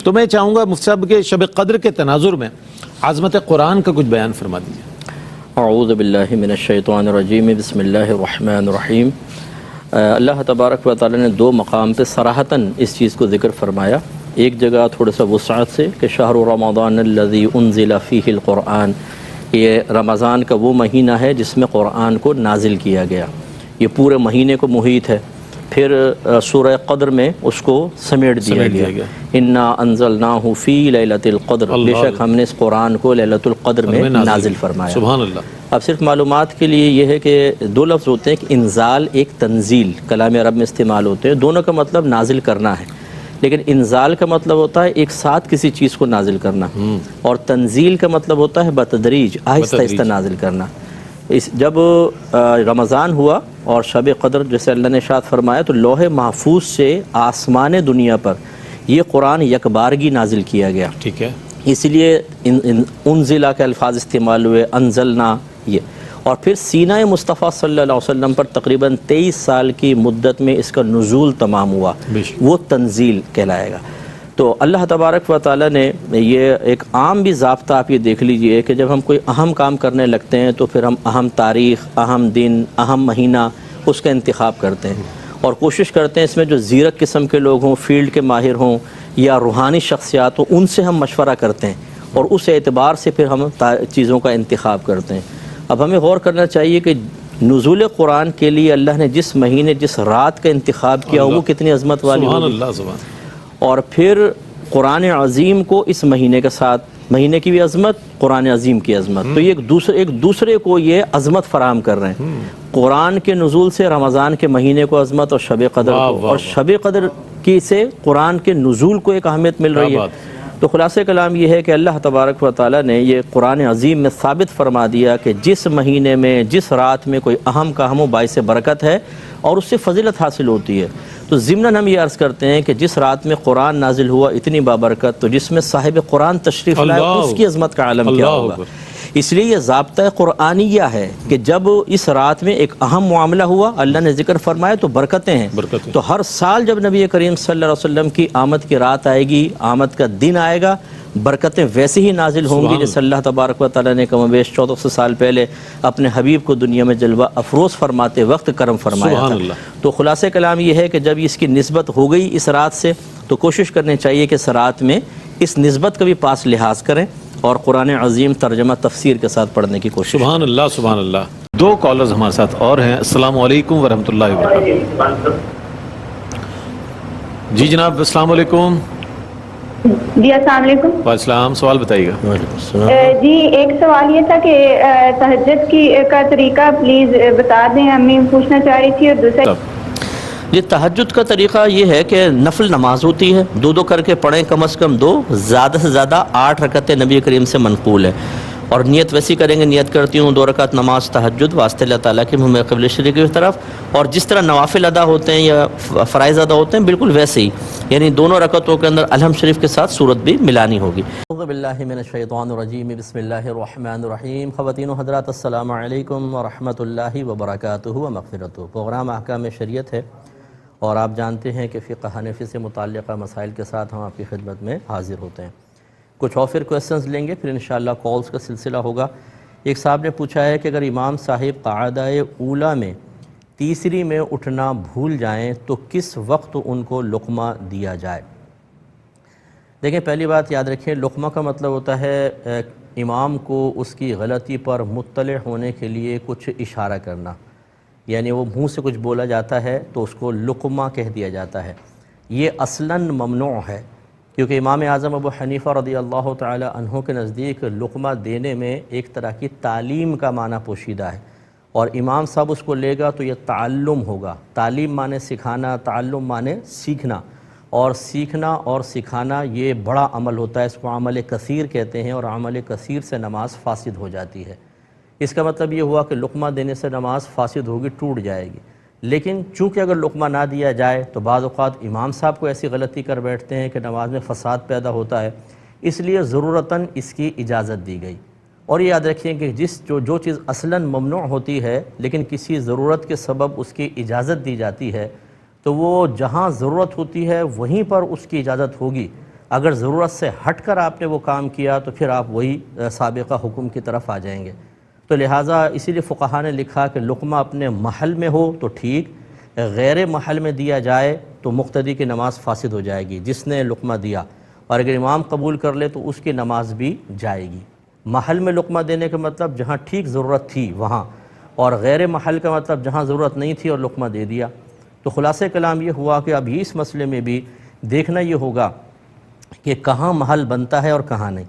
تو میں چاہوں گا مفتی صاحب کے شب قدر کے تناظر میں عظمت قرآن کا کچھ بیان فرما دیجیے۔ اعوذ باللہ من الشیطان الرجیم، بسم اللہ الرحمن الرحیم۔ اللہ تبارک و تعالی نے دو مقام پہ صراحتاً اس چیز کو ذکر فرمایا۔ ایک جگہ تھوڑا سا وسعت سے کہ شہر رمضان الذی انزل فیہ القرآن، یہ رمضان کا وہ مہینہ ہے جس میں قرآن کو نازل کیا گیا، یہ پورے مہینے کو محیط ہے۔ پھر سورہ قدر میں اس کو سمیٹ دیا گیا، انا انزلناہ فی لیلۃ القدر، بے شک ہم نے اس قرآن کو لیلۃ القدر میں نازل فرمایا۔ سبحان اللہ۔ اب صرف معلومات کے لیے یہ ہے کہ دو لفظ ہوتے ہیں، کہ انزال ایک تنزیل کلام عرب میں استعمال ہوتے ہیں، دونوں کا مطلب نازل کرنا ہے، لیکن انزال کا مطلب ہوتا ہے ایک ساتھ کسی چیز کو نازل کرنا، اور تنزیل کا مطلب ہوتا ہے بتدریج، آہستہ آہستہ نازل کرنا۔ جب رمضان ہوا اور شب قدر جیسے اللہ نے ارشاد فرمایا، تو لوح محفوظ سے آسمان دنیا پر یہ قرآن یکبارگی نازل کیا گیا، ٹھیک ہے، اس لیے انزلہ کے الفاظ استعمال ہوئے، انزلنا یہ، اور پھر سینہ مصطفیٰ صلی اللہ علیہ وسلم پر تقریباً 23 سال کی مدت میں اس کا نزول تمام ہوا، وہ تنزیل کہلائے گا۔ تو اللہ تبارک و تعالیٰ نے یہ ایک عام بھی ضابطہ آپ یہ دیکھ لیجئے کہ جب ہم کوئی اہم کام کرنے لگتے ہیں تو پھر ہم اہم تاریخ، اہم دن، اہم مہینہ اس کا انتخاب کرتے ہیں، اور کوشش کرتے ہیں اس میں جو زیرک قسم کے لوگ ہوں، فیلڈ کے ماہر ہوں یا روحانی شخصیات ہوں، ان سے ہم مشورہ کرتے ہیں، اور اس اعتبار سے پھر ہم چیزوں کا انتخاب کرتے ہیں۔ اب ہمیں غور کرنا چاہیے کہ نزول قرآن کے لیے اللہ نے جس مہینے جس رات کا انتخاب کیا وہ کتنی عظمت والی ہوگی، سبحان اللہ، سبحان اللہ۔ اور پھر قرآن عظیم کو اس مہینے کے ساتھ، مہینے کی بھی عظمت، قرآن عظیم کی عظمت، تو یہ ایک دوسرے کو یہ عظمت فراہم کر رہے ہیں۔ قرآن کے نزول سے رمضان کے مہینے کو عظمت، اور شب قدر کو، اور شب قدر کی سے قرآن کے نزول کو ایک اہمیت مل رہی ہے۔ تو خلاصہ کلام یہ ہے کہ اللہ تبارک و تعالیٰ نے یہ قرآن عظیم میں ثابت فرما دیا کہ جس مہینے میں جس رات میں کوئی اہم کام ہو باعث برکت ہے اور اس سے فضیلت حاصل ہوتی ہے۔ تو ضمناً ہم یہ عرض کرتے ہیں کہ جس رات میں قرآن نازل ہوا اتنی بابرکت، تو جس میں صاحب قرآن تشریف لائے اس کی عظمت کا عالم کیا ہوگا۔ اس لیے یہ ضابطہ قرآنیہ ہے کہ جب اس رات میں ایک اہم معاملہ ہوا، اللہ نے ذکر فرمایا، تو برکتیں ہیں۔ تو ہر سال جب نبی کریم صلی اللہ علیہ وسلم کی آمد کی رات آئے گی، آمد کا دن آئے گا، برکتیں ویسے ہی نازل ہوں گی جیسے اللہ تبارک و تعالیٰ نے کم و بیش 1400 سال پہلے اپنے حبیب کو دنیا میں جلوہ افروز فرماتے وقت کرم فرمایا تھا۔ تو خلاصہ کلام یہ ہے کہ جب اس کی نسبت ہو گئی اس رات سے، تو کوشش کرنی چاہیے کہ اس رات میں اس نسبت کا بھی پاس لحاظ کریں اور قرآن عظیم ترجمہ تفسیر کے ساتھ پڑھنے کی کوشش۔ سبحان اللہ، سبحان اللہ۔ دو کالرز ہمارے ساتھ اور ہیں۔ السلام علیکم ورحمۃ اللہ وبرکاتہ۔ جی جناب، السلام علیکم۔ جی السلام علیکم۔ وعلیکم السلام، سوال بتائیے گا۔ جی ایک سوال یہ تھا کہ تہجد کا طریقہ پلیز بتا دیں، امی پوچھنا چاہ رہی تھی۔ اور دوسرا یہ تہجد کا طریقہ یہ ہے کہ نفل نماز ہوتی ہے، دو کر کے پڑھیں، کم از کم 2، زیادہ سے زیادہ 8 رکعتیں نبی کریم سے منقول ہے، اور نیت ویسی کریں گے، نیت کرتی ہوں 2 رکعت نماز تہجد واسطے اللہ تعالیٰ کے منہ قبل شریف کی طرف، اور جس طرح نوافل ادا ہوتے ہیں یا فرائض ادا ہوتے ہیں بالکل ویسے ہی، یعنی دونوں رکعتوں کے اندر الحمد شریف کے ساتھ سورت بھی ملانی ہوگی۔ اعوذ باللہ من الشیطان الرجیم، بسم اللہ الرحمن الرحیم۔ خواتین و حضرات، السلام علیکم ورحمۃ اللہ وبرکاتہ و مغفرتہ۔ پروگرام احکام شریعت ہے، اور آپ جانتے ہیں کہ فقہ حنفی سے متعلقہ مسائل کے ساتھ ہم آپ کی خدمت میں حاضر ہوتے ہیں۔ کچھ اور پھر کویسچنز لیں گے، پھر انشاءاللہ کالز کا سلسلہ ہوگا۔ ایک صاحب نے پوچھا ہے کہ اگر امام صاحب قاعدہ اولیٰ میں تیسری میں اٹھنا بھول جائیں تو کس وقت ان کو لقمہ دیا جائے؟ دیکھیں، پہلی بات یاد رکھیں، لقمہ کا مطلب ہوتا ہے امام کو اس کی غلطی پر مطلع ہونے کے لیے کچھ اشارہ کرنا، یعنی وہ منہ سے کچھ بولا جاتا ہے تو اس کو لقمہ کہہ دیا جاتا ہے۔ یہ اصلاً ممنوع ہے، کیونکہ امام اعظم ابو حنیفہ رضی اللہ تعالی عنہ کے نزدیک لقمہ دینے میں ایک طرح کی تعلیم کا معنی پوشیدہ ہے، اور امام صاحب اس کو لے گا تو یہ تعلم ہوگا۔ تعلیم مانے سکھانا، تعلم مانے سیکھنا، اور سیکھنا اور سکھانا یہ بڑا عمل ہوتا ہے، اس کو عمل کثیر کہتے ہیں، اور عمل کثیر سے نماز فاسد ہو جاتی ہے۔ اس کا مطلب یہ ہوا کہ لقمہ دینے سے نماز فاسد ہوگی، ٹوٹ جائے گی۔ لیکن چونکہ اگر لقمہ نہ دیا جائے تو بعض اوقات امام صاحب کو ایسی غلطی کر بیٹھتے ہیں کہ نماز میں فساد پیدا ہوتا ہے، اس لیے ضرورتاً اس کی اجازت دی گئی۔ اور یہ یاد رکھیں کہ جو چیز اصلاً ممنوع ہوتی ہے لیکن کسی ضرورت کے سبب اس کی اجازت دی جاتی ہے، تو وہ جہاں ضرورت ہوتی ہے وہیں پر اس کی اجازت ہوگی۔ اگر ضرورت سے ہٹ کر آپ نے وہ کام کیا تو پھر آپ وہی سابقہ حکم کی طرف آ جائیں گے۔ تو لہٰذا اسی لیے فقہا نے لکھا کہ لقمہ اپنے محل میں ہو تو ٹھیک، غیر محل میں دیا جائے تو مقتدی کی نماز فاسد ہو جائے گی جس نے لقمہ دیا، اور اگر امام قبول کر لے تو اس کی نماز بھی جائے گی۔ محل میں لقمہ دینے کا مطلب جہاں ٹھیک ضرورت تھی وہاں، اور غیر محل کا مطلب جہاں ضرورت نہیں تھی اور لقمہ دے دیا۔ تو خلاصہ کلام یہ ہوا کہ اب اس مسئلے میں بھی دیکھنا یہ ہوگا کہ کہاں محل بنتا ہے اور کہاں نہیں۔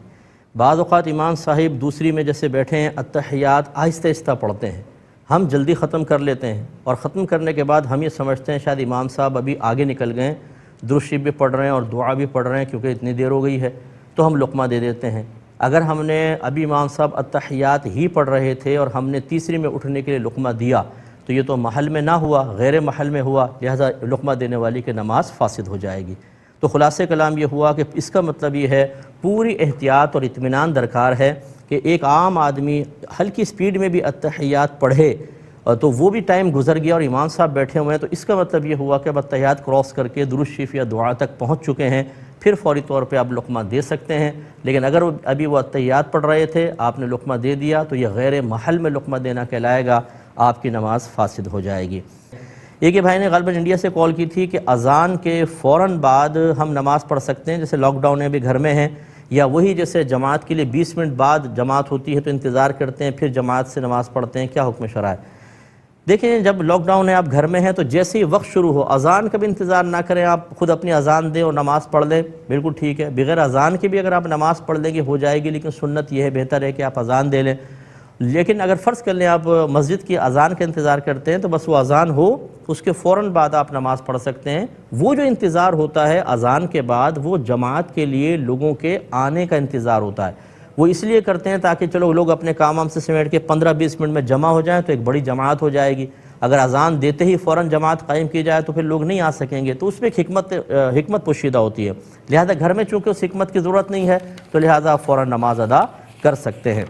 بعض اوقات امام صاحب دوسری میں جیسے بیٹھے ہیں اتحیات آہستہ آہستہ پڑھتے ہیں، ہم جلدی ختم کر لیتے ہیں، اور ختم کرنے کے بعد ہم یہ سمجھتے ہیں شاید امام صاحب ابھی آگے نکل گئے ہیں، درود شریف بھی پڑھ رہے ہیں اور دعا بھی پڑھ رہے ہیں کیونکہ اتنی دیر ہو گئی ہے، تو ہم لقمہ دے دیتے ہیں۔ اگر ہم نے ابھی امام صاحب اتحیات ہی پڑھ رہے تھے اور ہم نے تیسری میں اٹھنے کے لیے لقمہ دیا تو یہ تو محل میں نہ ہوا، غیر محل میں ہوا، لہذا لقمہ دینے والی کی نماز فاسد ہو جائے گی۔ تو خلاصہ کلام یہ ہوا کہ اس کا مطلب یہ ہے پوری احتیاط اور اطمینان درکار ہے کہ ایک عام آدمی ہلکی سپیڈ میں بھی اتحیات پڑھے تو وہ بھی ٹائم گزر گیا اور امام صاحب بیٹھے ہوئے ہیں، تو اس کا مطلب یہ ہوا کہ اب اتحیات کراس کر کے درود شریف یا دعا تک پہنچ چکے ہیں، پھر فوری طور پہ آپ لقمہ دے سکتے ہیں۔ لیکن اگر ابھی وہ اتحیات پڑھ رہے تھے، آپ نے لقمہ دے دیا تو یہ غیر محل میں لقمہ دینا کہلائے گا، آپ کی نماز فاسد ہو جائے گی۔ ایک یہ بھائی نے غالباً انڈیا سے کال کی تھی کہ اذان کے فوراً بعد ہم نماز پڑھ سکتے ہیں، جیسے لاک ڈاؤن میں بھی گھر میں ہیں، یا وہی جیسے جماعت کے لیے 20 منٹ بعد جماعت ہوتی ہے تو انتظار کرتے ہیں پھر جماعت سے نماز پڑھتے ہیں، کیا حکم شرع ہے؟ دیکھیں جب لاک ڈاؤن ہے آپ گھر میں ہیں تو جیسے ہی وقت شروع ہو اذان کا بھی انتظار نہ کریں، آپ خود اپنی اذان دیں اور نماز پڑھ لیں، بالکل ٹھیک ہے۔ بغیر اذان کے بھی اگر آپ نماز پڑھ لیں گے ہو جائے گی، لیکن سنت یہ ہے، بہتر ہے کہ آپ اذان دے لیں۔ لیکن اگر فرض کر لیں آپ مسجد کی اذان کا انتظار کرتے ہیں تو بس وہ اذان ہو اس کے فوراً بعد آپ نماز پڑھ سکتے ہیں۔ وہ جو انتظار ہوتا ہے اذان کے بعد وہ جماعت کے لیے لوگوں کے آنے کا انتظار ہوتا ہے، وہ اس لیے کرتے ہیں تاکہ چلو لوگ اپنے کام سے سمیٹ کے 15-20 منٹ میں جمع ہو جائیں تو ایک بڑی جماعت ہو جائے گی۔ اگر اذان دیتے ہی فوراً جماعت قائم کی جائے تو پھر لوگ نہیں آ سکیں گے، تو اس میں ایک حکمت پوشیدہ ہوتی ہے، لہذا گھر میں چونکہ اس حکمت کی ضرورت نہیں ہے تو لہذا آپ فوراً نماز ادا کر سکتے ہیں۔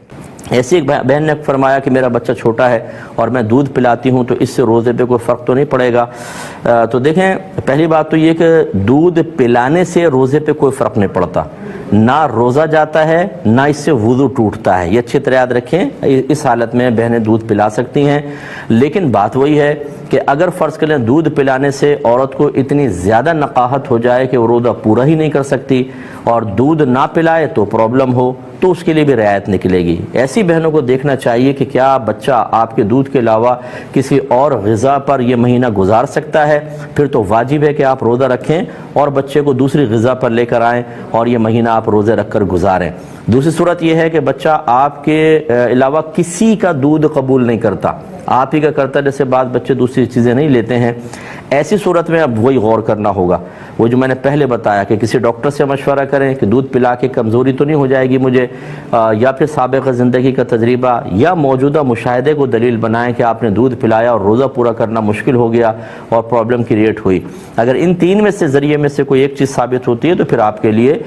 ایسی ایک بہن نے فرمایا کہ میرا بچہ چھوٹا ہے اور میں دودھ پلاتی ہوں تو اس سے روزے پہ کوئی فرق تو نہیں پڑے گا؟ تو دیکھیں پہلی بات تو یہ کہ دودھ پلانے سے روزے پہ کوئی فرق نہیں پڑتا، نہ روزہ جاتا ہے نہ اس سے وضو ٹوٹتا ہے، یہ اچھی طرح یاد رکھیں۔ اس حالت میں بہنیں دودھ پلا سکتی ہیں، لیکن بات وہی ہے کہ اگر فرض کریں دودھ پلانے سے عورت کو اتنی زیادہ نقاہت ہو جائے کہ وہ روزہ پورا ہی نہیں کر سکتی اور دودھ نہ پلائے تو پرابلم ہو تو اس کے لیے بھی رعایت نکلے گی۔ ایسی بہنوں کو دیکھنا چاہیے کہ کیا بچہ آپ کے دودھ کے علاوہ کسی اور غذا پر یہ مہینہ گزار سکتا ہے، پھر تو واجب ہے کہ آپ روزہ رکھیں اور بچے کو دوسری غذا پر لے کر آئیں اور یہ مہینہ آپ روزے رکھ کر گزاریں۔ دوسری صورت یہ ہے کہ بچہ آپ کے علاوہ کسی کا دودھ قبول نہیں کرتا، آپ ہی کا کرتا ہے، جیسے بعض بچے دوسری چیزیں نہیں لیتے ہیں۔ ایسی صورت میں اب وہی غور کرنا ہوگا، وہ جو میں نے پہلے بتایا کہ کسی ڈاکٹر سے مشورہ کریں کہ دودھ پلا کے کمزوری تو نہیں ہو جائے گی مجھے، یا پھر سابقہ زندگی کا تجربہ یا موجودہ مشاہدے کو دلیل بنائیں کہ آپ نے دودھ پلایا اور روزہ پورا کرنا مشکل ہو گیا اور پرابلم کریٹ ہوئی۔ اگر ان تین میں سے ذریعے میں سے کوئی ایک چیز ثابت ہوتی ہے تو پھر آپ کے لیے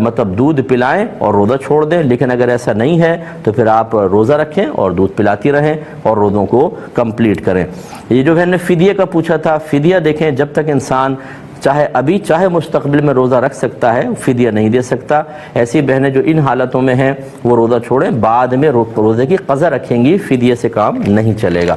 مطلب دودھ پلائیں اور روزہ چھوڑ دیں، لیکن اگر ایسا نہیں ہے تو پھر آپ روزہ رکھیں اور دودھ پلاتی رہیں اور روزوں کو کمپلیٹ کریں۔ یہ جو ہے نے فدیے کا پوچھا تھا، فدیہ دیکھیں جب تک انسان چاہے ابھی چاہے مستقبل میں روزہ رکھ سکتا ہے، فدیہ نہیں دے سکتا۔ ایسی بہنیں جو ان حالتوں میں ہیں وہ روزہ چھوڑیں، بعد میں روزے کی قضا رکھیں گی، فدیے سے کام نہیں چلے گا۔